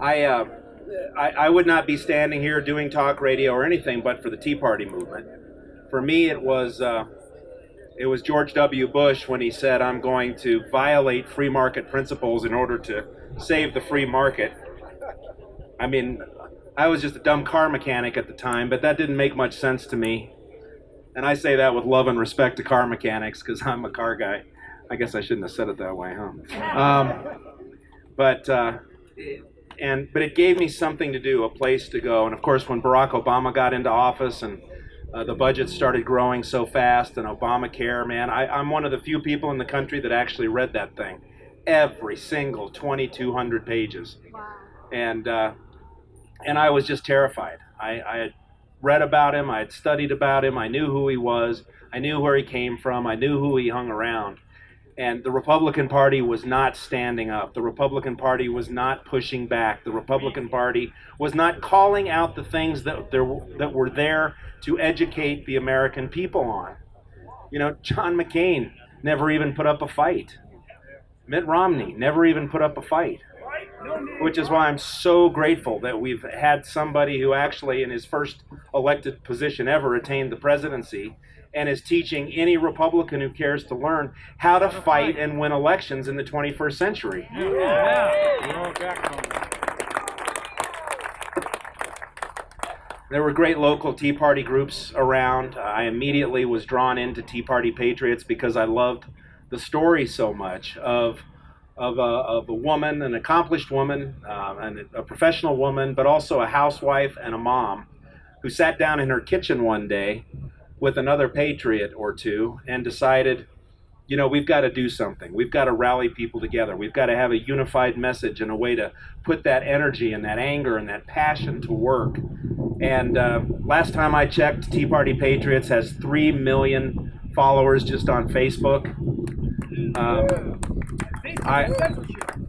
I would not be standing here doing talk radio or anything but for the Tea Party movement. For me, it was George W. Bush when he said, "I'm going to violate free market principles in order to save the free market." I mean, I was just a dumb car mechanic at the time, but that didn't make much sense to me. And I say that with love and respect to car mechanics because I'm a car guy. I guess I shouldn't have said it that way, huh? But it gave me something to do, a place to go. And of course, when Barack Obama got into office and the budget started growing so fast, and Obamacare, man, I'm one of the few people in the country that actually read that thing, every single 2,200 pages. Wow. And I was just terrified. I had read about him, I had studied about him, I knew who he was, I knew where he came from, I knew who he hung around. And the Republican Party was not standing up. The Republican Party was not pushing back. The Republican Party was not calling out the things that were there to educate the American people on. You know, John McCain never even put up a fight. Mitt Romney never even put up a fight. Which is why I'm so grateful that we've had somebody who actually in his first elected position ever attained the presidency and is teaching any Republican who cares to learn how to fight and win elections in the 21st century. There were great local Tea Party groups around. I immediately was drawn into Tea Party Patriots because I loved the story so much of a woman, an accomplished woman, and a professional woman, but also a housewife and a mom who sat down in her kitchen one day with another patriot or two and decided, you know, we've got to do something. We've got to rally people together. We've got to have a unified message and a way to put that energy and that anger and that passion to work. And last time I checked, Tea Party Patriots has 3 million followers just on Facebook.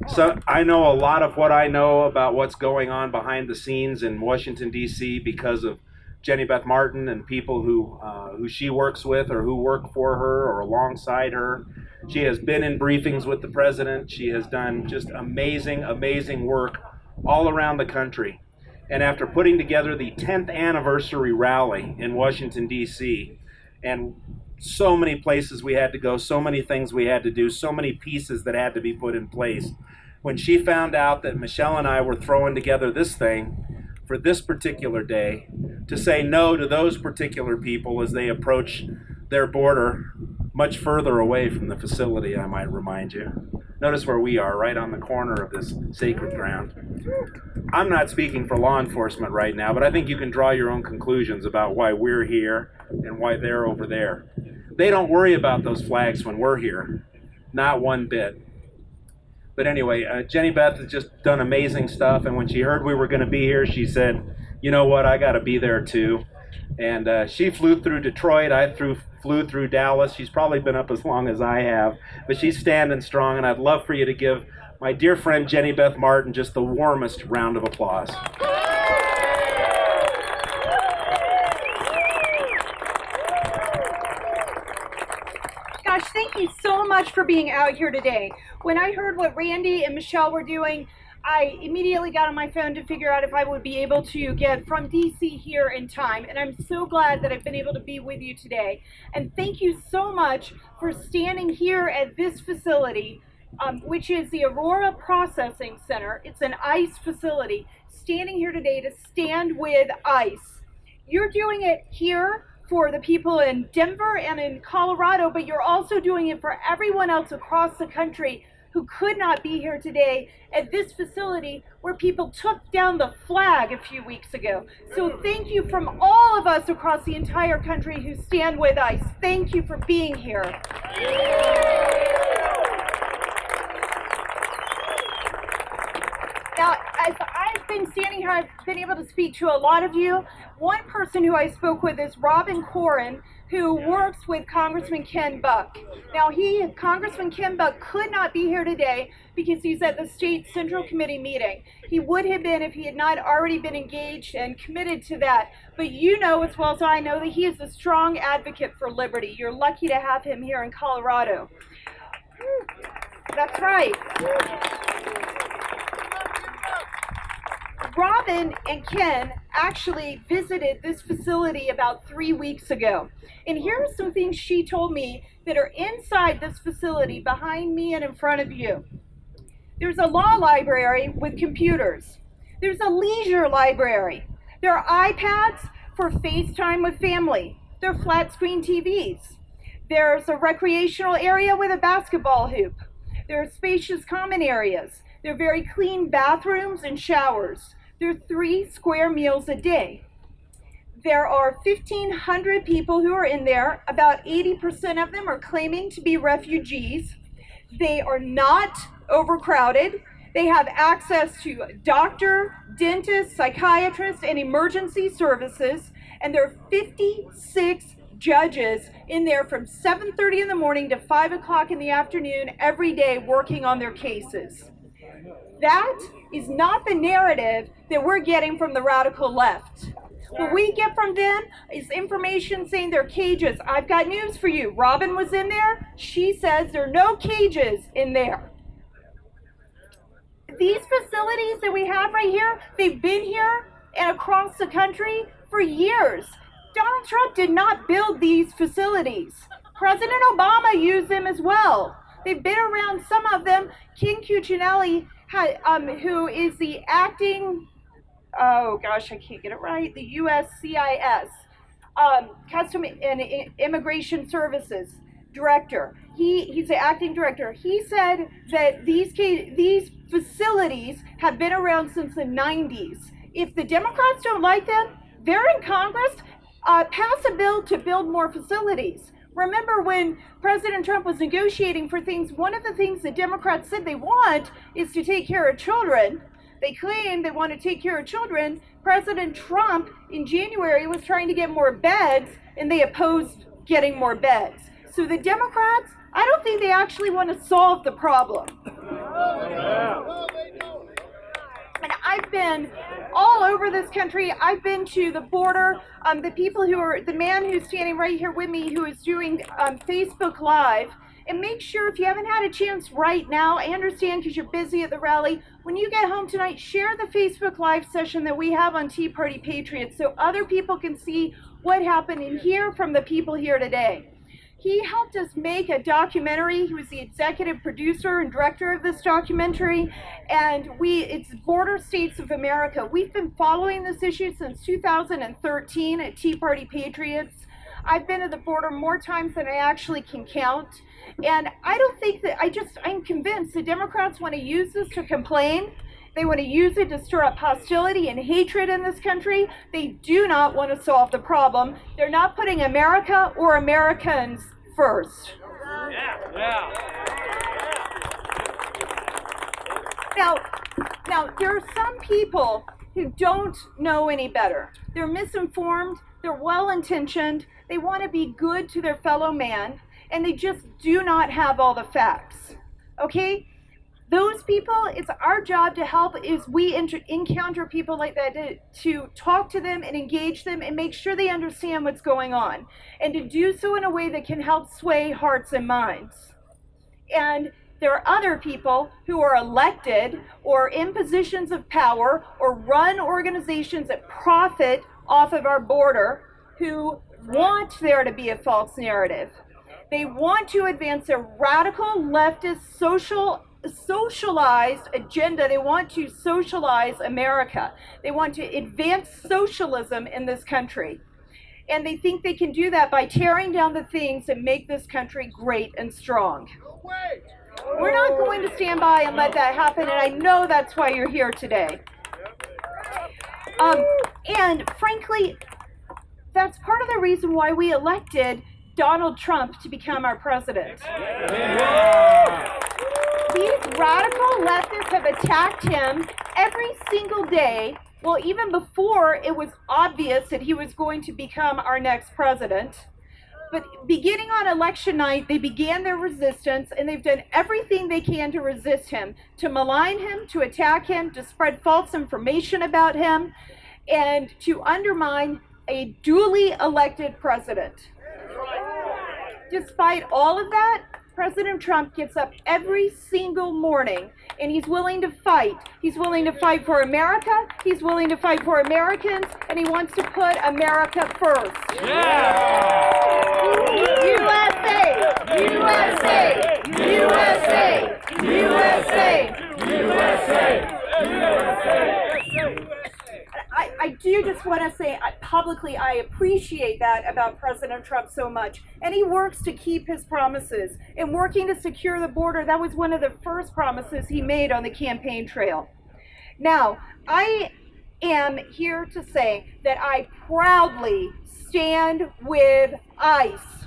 So I know a lot of what I know about what's going on behind the scenes in Washington, D.C. because of Jenny Beth Martin and people who she works with or who work for her or alongside her. She has been in briefings with the president. She has done just amazing, amazing work all around the country. And after putting together the 10th anniversary rally in Washington, D.C., and so many places we had to go, so many things we had to do, so many pieces that had to be put in place, when she found out that Michelle and I were throwing together this thing for this particular day to say no to those particular people as they approach their border much further away from the facility, I might remind you. Notice where we are, right on the corner of this sacred ground. I'm not speaking for law enforcement right now, but I think you can draw your own conclusions about why we're here and why they're over there. They don't worry about those flags when we're here, not one bit. But anyway, Jenny Beth has just done amazing stuff, and when she heard we were going to be here, she said, you know what, I got to be there too. And she flew through Detroit, I flew through Dallas. She's probably been up as long as I have, but she's standing strong, and I'd love for you to give my dear friend Jenny Beth Martin just the warmest round of applause. Gosh, thank you so much for being out here today. When I heard what Randy and Michelle were doing, I immediately got on my phone to figure out if I would be able to get from DC here in time, and I'm so glad that I've been able to be with you today. And thank you so much for standing here at this facility, which is the Aurora Processing Center. It's an ICE facility, standing here today to stand with ICE. You're doing it here for the people in Denver and in Colorado, but you're also doing it for everyone else across the country who could not be here today at this facility where people took down the flag a few weeks ago. So thank you from all of us across the entire country who stand with ICE. Thank you for being here. Now, as I've been standing here, I've been able to speak to a lot of you. One person who I spoke with is Robin Corrin, who works with Congressman Ken Buck. Now, Congressman Ken Buck could not be here today because he's at the State Central Committee meeting. He would have been if he had not already been engaged and committed to that. But you know as well as I know that he is a strong advocate for liberty. You're lucky to have him here in Colorado. That's right. Robin and Ken actually visited this facility about 3 weeks ago. And here are some things she told me that are inside this facility behind me and in front of you. There's a law library with computers. There's a leisure library. There are iPads for FaceTime with family. There are flat screen TVs. There's a recreational area with a basketball hoop. There are spacious common areas. There are very clean bathrooms and showers. There are 3 square meals a day. There are 1,500 people who are in there. About 80% of them are claiming to be refugees. They are not overcrowded. They have access to doctor, dentist, psychiatrist, and emergency services. And there are 56 judges in there from 7:30 in the morning to 5 o'clock in the afternoon every day working on their cases. That is not the narrative that we're getting from the radical left. What we get from them is information saying they're cages. I've got news for you. Robin was in there. She says there are no cages in there. These facilities that we have right here, they've been here and across the country for years. Donald Trump did not build these facilities. President Obama used them as well. They've been around, some of them. King Cuccinelli, who is the acting, oh gosh, I can't get it right, the USCIS, Custom and Immigration Services Director. He's the acting director. He said that these facilities have been around since the 90s. If the Democrats don't like them, they're in Congress. Pass a bill to build more facilities. Remember when President Trump was negotiating for things, one of the things the Democrats said they want is to take care of children. They claim they want to take care of children. President Trump in January was trying to get more beds, and they opposed getting more beds. So the Democrats, I don't think they actually want to solve the problem. And I've been all over this country. I've been to the border. The man who's standing right here with me who is doing Facebook Live. And make sure, if you haven't had a chance right now, I understand because you're busy at the rally, when you get home tonight, share the Facebook Live session that we have on Tea Party Patriots so other people can see what happened and hear from the people here today. He helped us make a documentary. He was the executive producer and director of this documentary, and it's Border States of America. We've been following this issue since 2013 at Tea Party Patriots. I've been to the border more times than I actually can count, and I don't think that, I'm convinced the Democrats want to use this to complain. They want to use it to stir up hostility and hatred in this country. They do not want to solve the problem. They're not putting America or Americans first. Now, there are some people who don't know any better. They're misinformed. They're well-intentioned. They want to be good to their fellow man, and they just do not have all the facts. Okay? Those people, it's our job to help as we encounter people like that to talk to them and engage them and make sure they understand what's going on, and to do so in a way that can help sway hearts and minds. And there are other people who are elected or in positions of power or run organizations that profit off of our border who want there to be a false narrative. They want to advance a radical leftist socialized agenda. They want to socialize America. They want to advance socialism in this country. And they think they can do that by tearing down the things that make this country great and strong. We're not going to stand by and let that happen, and I know that's why you're here today. And frankly, that's part of the reason why we elected Donald Trump to become our president. These radical leftists have attacked him every single day, well, even before it was obvious that he was going to become our next president. But beginning on election night, they began their resistance, and they've done everything they can to resist him, to malign him, to attack him, to spread false information about him, and to undermine a duly elected president. Despite all of that, President Trump gets up every single morning and he's willing to fight. He's willing to fight for America, he's willing to fight for Americans, and he wants to put America first. USA! USA! USA! USA! I do just want to say publicly I appreciate that about President Trump so much. And he works to keep his promises. And working to secure the border, that was one of the first promises he made on the campaign trail. Now, I am here to say that I proudly stand with ICE.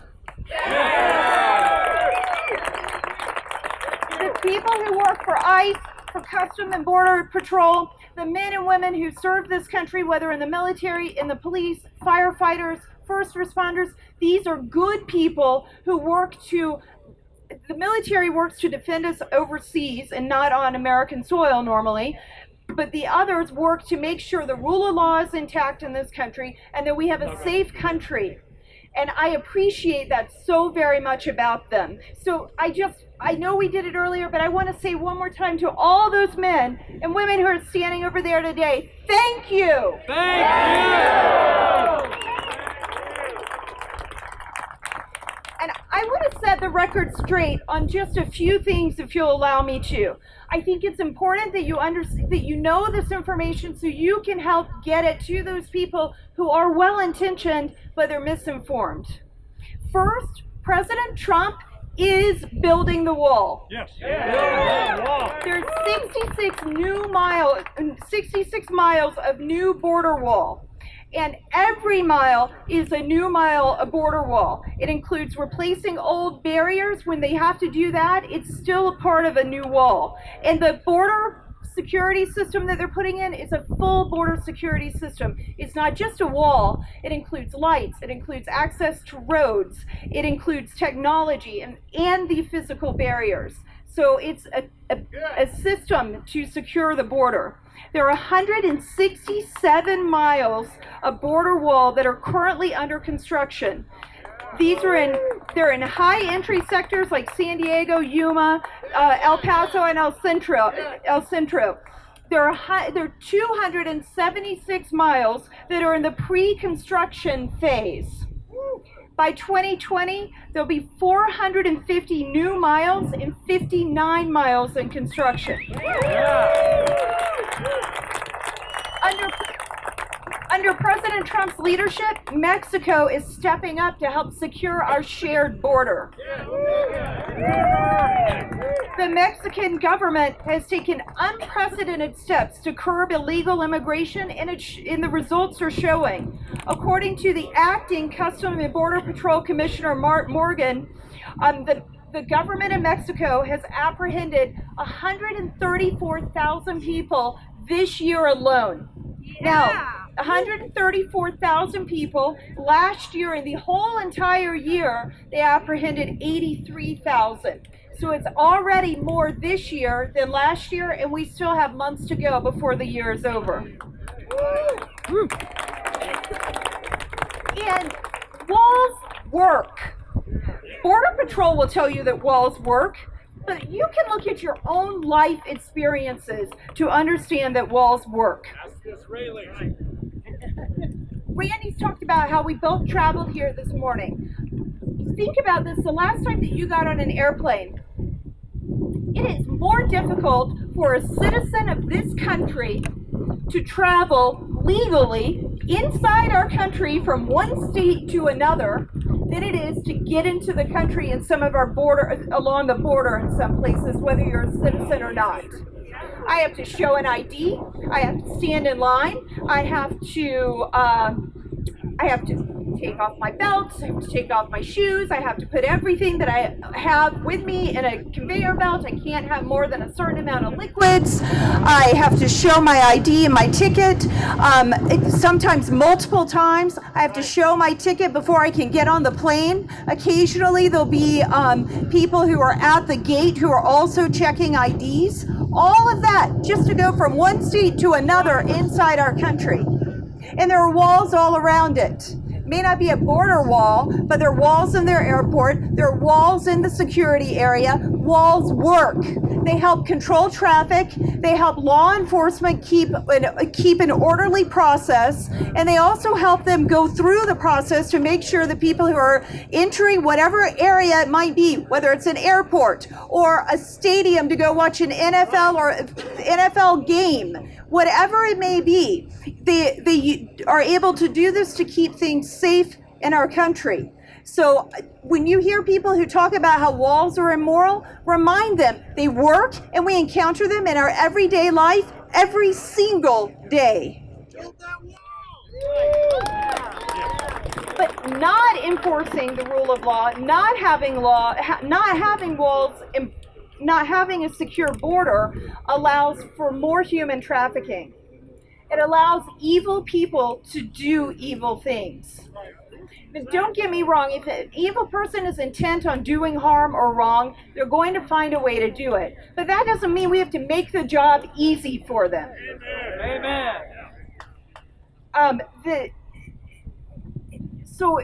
The people who work for ICE, for Customs and Border Patrol, the men and women who serve this country, whether in the military, in the police, firefighters, first responders, these are good people who work to, the military works to defend us overseas and not on American soil normally, but the others work to make sure the rule of law is intact in this country and that we have a safe country. And I appreciate that so very much about them. So I know we did it earlier, but I want to say one more time to all those men and women who are standing over there today, thank you. Thank you. And I want to set the record straight on just a few things, if you'll allow me to. I think it's important that you know this information so you can help get it to those people who are well-intentioned but they're misinformed. First, President Trump is building the wall. Yes. There's 66 miles of new border wall. And every mile is a new mile of border wall. It includes replacing old barriers. When they have to do that, it's still a part of a new wall. And the border security system that they're putting in is a full border security system. It's not just a wall. It includes lights. It includes access to roads. It includes technology and the physical barriers. So it's a system to secure the border. There are 167 miles of border wall that are currently under construction. They're in high entry sectors like San Diego, Yuma, El Paso, and El Centro. There are 276 miles that are in the pre-construction phase. By 2020, there'll be 450 new miles and 59 miles in construction. Under President Trump's leadership, Mexico is stepping up to help secure our shared border. The Mexican government has taken unprecedented steps to curb illegal immigration, and the results are showing. According to the acting Customs and Border Patrol Commissioner Mark Morgan, the government of Mexico has apprehended 134,000 people this year alone. Now, 134,000 people. Last year, in the whole entire year, they apprehended 83,000. So it's already more this year than last year, and we still have months to go before the year is over. And walls work. Border Patrol will tell you that walls work, but you can look at your own life experiences to understand that walls work. Randy's talked about how we both traveled here this morning. Think about this, the last time that you got on an airplane, it is more difficult for a citizen of this country to travel legally inside our country from one state to another than it is to get into the country in some of our border, along the border in some places, whether you're a citizen or not. I have to show an ID, I have to stand in line, I have to take off my belts, I have to take off my shoes, I have to put everything that I have with me in a conveyor belt. I can't have more than a certain amount of liquids. I have to show my ID and my ticket, sometimes multiple times. I have to show my ticket before I can get on the plane. Occasionally there'll be people who are at the gate who are also checking IDs. All of that just to go from one state to another inside our country. And there are walls all around it. may not be a border wall, but there are walls in their airport, there are walls in the security area. Walls work. They help control traffic, they help law enforcement keep an orderly process, and they also help them go through the process to make sure the people who are entering whatever area it might be, whether it's an airport or a stadium to go watch an NFL game, whatever it may be, they are able to do this to keep things safe in our country. So when you hear people who talk about how walls are immoral, remind them they work and we encounter them in our everyday life every single day. But not enforcing the rule of law, not having walls, not having a secure border allows for more human trafficking. It allows evil people to do evil things. But don't get me wrong, if an evil person is intent on doing harm or wrong, they're going to find a way to do it. But that doesn't mean we have to make the job easy for them. Amen. So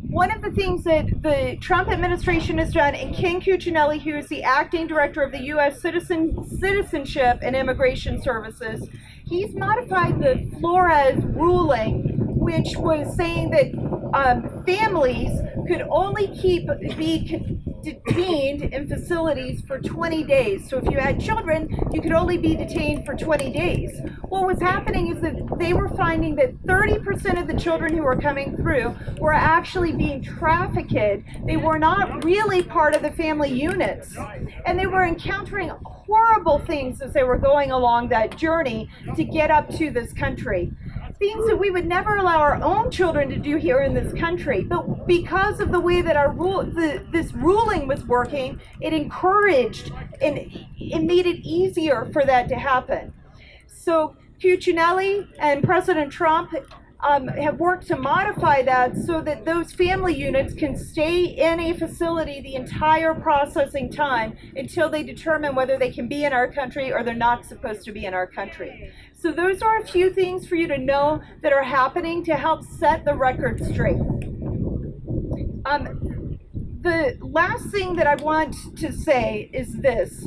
one of the things that the Trump administration has done, and Ken Cuccinelli, who is the acting director of the U.S. Citizenship and Immigration Services, he's modified the Flores ruling, which was saying that families could only be detained in facilities for 20 days. So if you had children, you could only be detained for 20 days. What was happening is that they were finding that 30% of the children who were coming through were actually being trafficked. They were not really part of the family units. And they were encountering horrible things as they were going along that journey to get up to this country. Things that we would never allow our own children to do here in this country. But because of the way that our this ruling was working, it encouraged and it made it easier for that to happen. So Cuccinelli and President Trump have worked to modify that so that those family units can stay in a facility the entire processing time until they determine whether they can be in our country or they're not supposed to be in our country. So those are a few things for you to know that are happening to help set the record straight. The last thing that I want to say is this.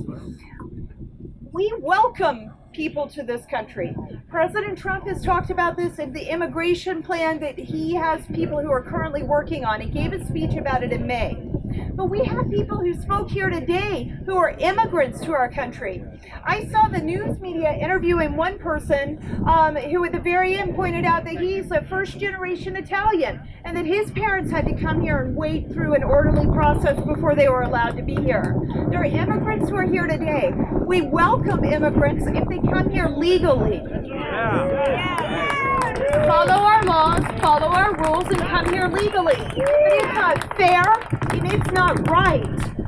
We welcome people to this country. President Trump has talked about this in the immigration plan that he has people who are currently working on. He gave a speech about it in May. But we have people who spoke here today who are immigrants to our country. I saw the news media interviewing one person who at the very end pointed out that he's a first-generation Italian and that his parents had to come here and wait through an orderly process before they were allowed to be here. There are immigrants who are here today. We welcome immigrants if they come here legally. Follow our laws, follow our rules, and come here legally. But it's not fair and it's not right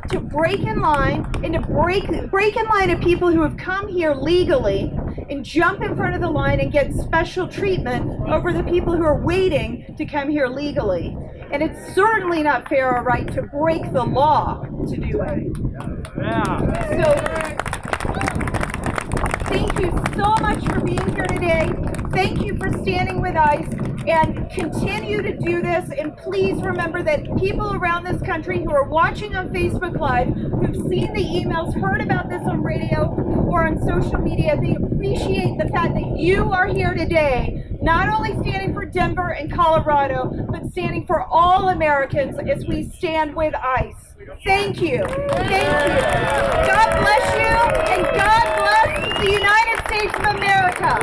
to break in line and to break in line of people who have come here legally and jump in front of the line and get special treatment over the people who are waiting to come here legally. And it's certainly not fair or right to break the law to do it. So, thank you so much for being here today. Thank you for standing with ICE, and continue to do this. And please remember that people around this country who are watching on Facebook Live, who've seen the emails, heard about this on radio or on social media, they appreciate the fact that you are here today, not only standing for Denver and Colorado, but standing for all Americans as we stand with ICE. Thank you. Thank you. God bless you, and God bless the United States of America.